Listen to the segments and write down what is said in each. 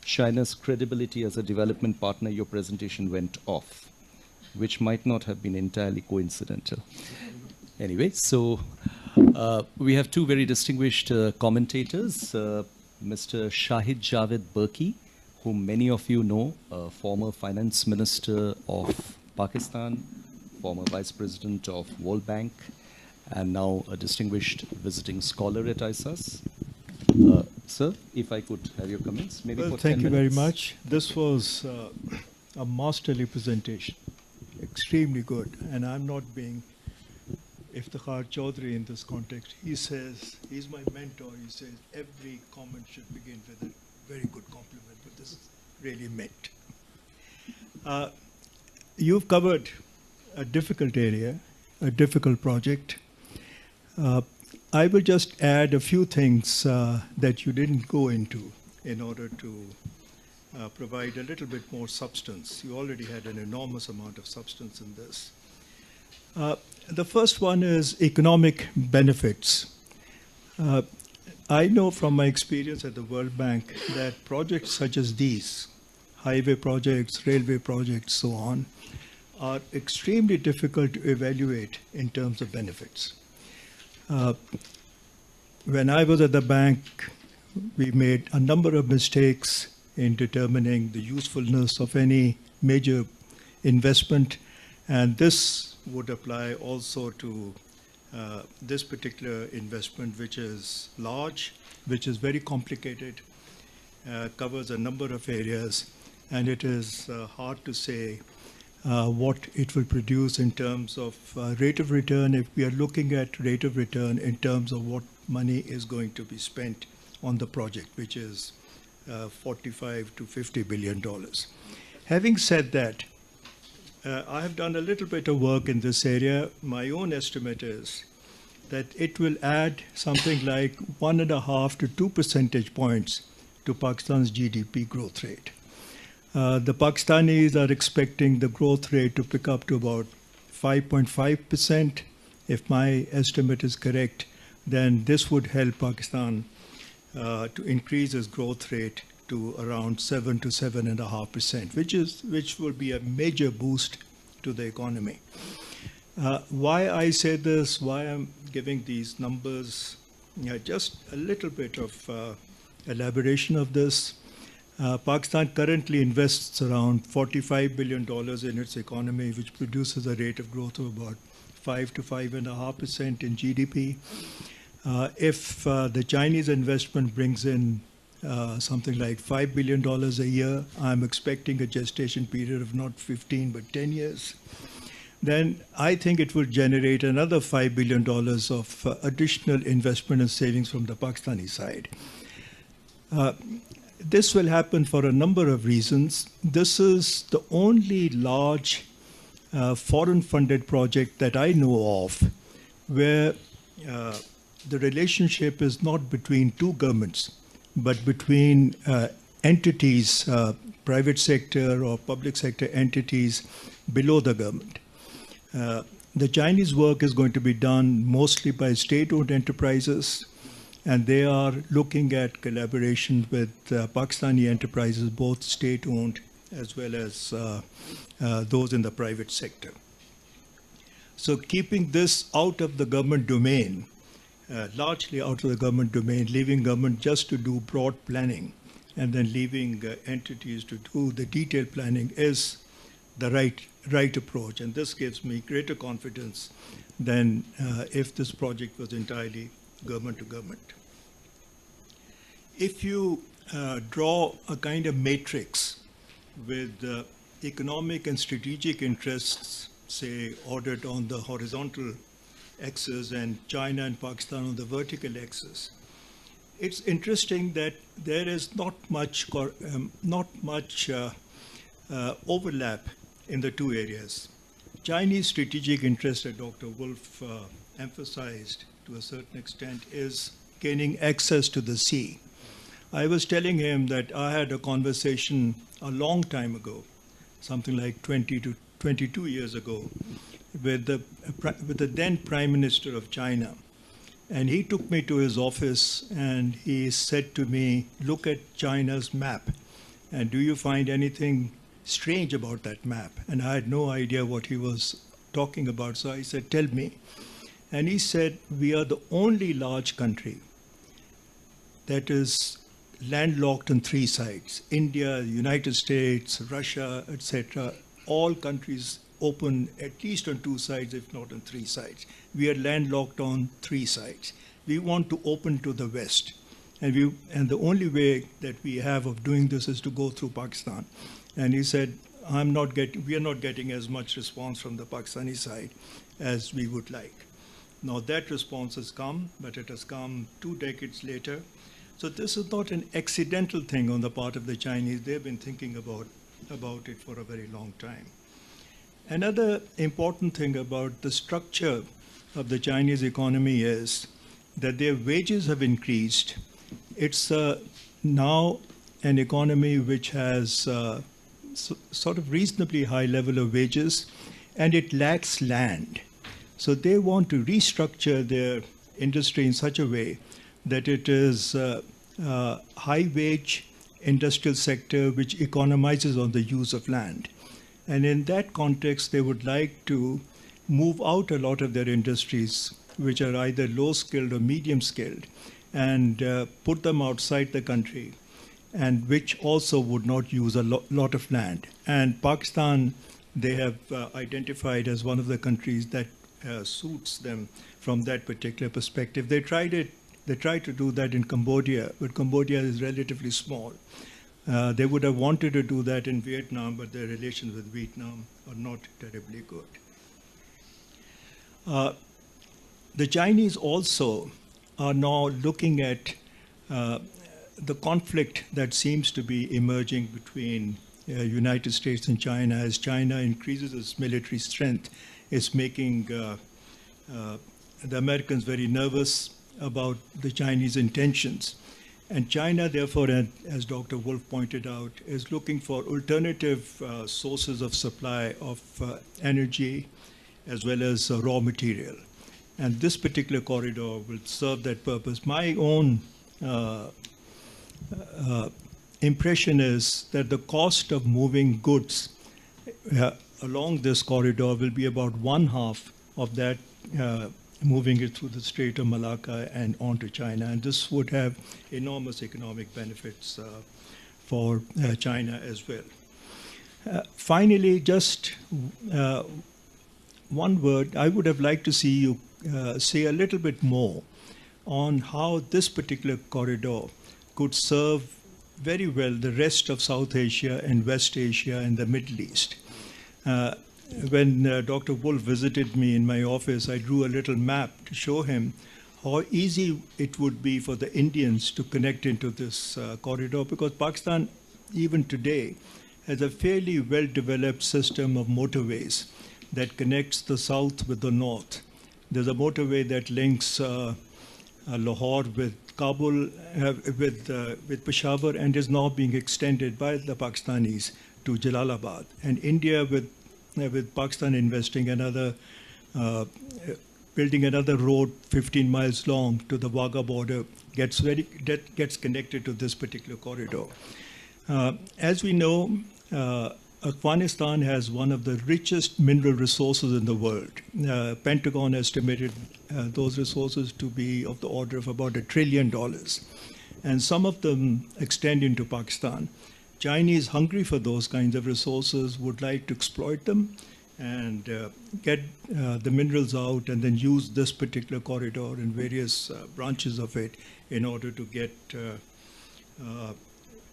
China's credibility as a development partner, your presentation went off, which might not have been entirely coincidental. Anyway, so we have two very distinguished commentators, Mr. Shaid Jawid Barki, whom many of you know, former finance minister of Pakistan, former vice president of World Bank, and now a distinguished visiting scholar at ISAS. Sir, if I could have your comments, maybe well, for 10 minutes. Thank you very much. This was a masterly presentation, extremely good. And I'm not being Iftikhar Chaudhry in this context. He says, he's my mentor, he says every comment should begin with a very good compliment, but this is really meant. You've covered a difficult area, a difficult project. I will just add a few things that you didn't go into in order to provide a little bit more substance. You already had an enormous amount of substance in this. The first one is economic benefits. I know from my experience at the World Bank that projects such as these, highway projects, railway projects, so on, are extremely difficult to evaluate in terms of benefits. When I was at the bank, we made a number of mistakes in determining the usefulness of any major investment, and this would apply also to this particular investment, which is large, which is very complicated, covers a number of areas, and it is hard to say what it will produce in terms of rate of return if we are looking at rate of return in terms of what money is going to be spent on the project, which is $45 to $50 billion. Having said that, I have done a little bit of work in this area. My own estimate is that it will add something like 1.5 to 2 percentage points to Pakistan's GDP growth rate. The Pakistanis are expecting the growth rate to pick up to about 5.5%. If my estimate is correct, then this would help Pakistan to increase its growth rate to around 7 to 7.5%, which will be a major boost to the economy. Why I say this, why I'm giving these numbers, just a little bit of elaboration of this. Pakistan currently invests around $45 billion in its economy, which produces a rate of growth of about 5 to 5.5% in GDP. If the Chinese investment brings in something like $5 billion a year, I'm expecting a gestation period of not 15 but 10 years. Then I think it will generate another $5 billion of additional investment and savings from the Pakistani side. This will happen for a number of reasons. This is the only large foreign-funded project that I know of where the relationship is not between two governments, but between entities, private sector or public sector entities below the government. The Chinese work is going to be done mostly by state-owned enterprises, and they are looking at collaboration with Pakistani enterprises, both state-owned as well as those in the private sector. So keeping this out of the government domain, largely out of the government domain, leaving government just to do broad planning and then leaving entities to do the detailed planning is the right approach. And this gives me greater confidence than if this project was entirely government to government. If you draw a kind of matrix with economic and strategic interests, say, ordered on the horizontal axis and China and Pakistan on the vertical axis, it's interesting that there is not much overlap in the two areas. Chinese strategic interest that Dr. Wolf emphasized to a certain extent is gaining access to the sea. I was telling him that I had a conversation a long time ago, something like 20 to 22 years ago, with the then Prime Minister of China, And he took me to his office and he said to me, look at China's map. And do you find anything strange about that map? And I had no idea what he was talking about. So I said, tell me. And he said, we are the only large country that is landlocked on three sides: India, United States, Russia, etc. All countries open at least on two sides, if not on three sides. We are landlocked on three sides. We want to open to the west. And the only way that we have of doing this is to go through Pakistan. And he said, we are not getting as much response from the Pakistani side as we would like. Now that response has come, but it has come 2 decades later. So this is not an accidental thing on the part of the Chinese. They've been thinking about it for a very long time. Another important thing about the structure of the Chinese economy is that their wages have increased. It's now an economy which has sort of reasonably high level of wages, and it lacks land. So they want to restructure their industry in such a way that it is a high-wage industrial sector which economizes on the use of land. And in that context, they would like to move out a lot of their industries, which are either low-skilled or medium-skilled, and put them outside the country, and which also would not use a lot of land. And Pakistan, they have identified as one of the countries that suits them from that particular perspective. They tried to do that in Cambodia, but Cambodia is relatively small. They would have wanted to do that in Vietnam, but their relations with Vietnam are not terribly good. The Chinese also are now looking at the conflict that seems to be emerging between United States and China. As China increases its military strength, it's making the Americans very nervous about the Chinese intentions. And China, therefore, as Dr. Wolf pointed out, is looking for alternative sources of supply of energy as well as raw material. And this particular corridor will serve that purpose. My own impression is that the cost of moving goods along this corridor will be about 1/2 of that moving it through the Strait of Malacca and onto China. And this would have enormous economic benefits for China as well. Finally, just one word. I would have liked to see you say a little bit more on how this particular corridor could serve very well the rest of South Asia and West Asia and the Middle East. When Dr. Wolf visited me in my office, I drew a little map to show him how easy it would be for the Indians to connect into this corridor, because Pakistan, even today, has a fairly well-developed system of motorways that connects the south with the north. There's a motorway that links Lahore with Kabul, with Peshawar, and is now being extended by the Pakistanis to Jalalabad. And India, with Pakistan investing building another road 15 miles long to the Wagah border, gets connected to this particular corridor. As we know, Afghanistan has one of the richest mineral resources in the world. Pentagon estimated those resources to be of the order of about $1 trillion. And some of them extend into Pakistan. Chinese, hungry for those kinds of resources, would like to exploit them and get the minerals out and then use this particular corridor and various branches of it in order to get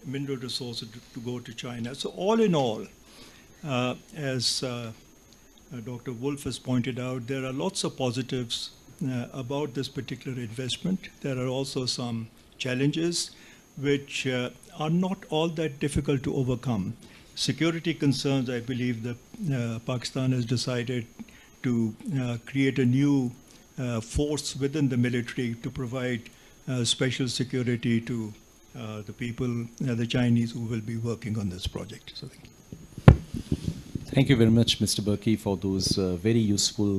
mineral resources to go to China. So all in all, as Dr. Wolf has pointed out, there are lots of positives about this particular investment. There are also some challenges which are not all that difficult to overcome. Security concerns, I believe that Pakistan has decided to create a new force within the military to provide special security to the people, the Chinese, who will be working on this project. So thank you. Thank you very much, Mr. Barki, for those very useful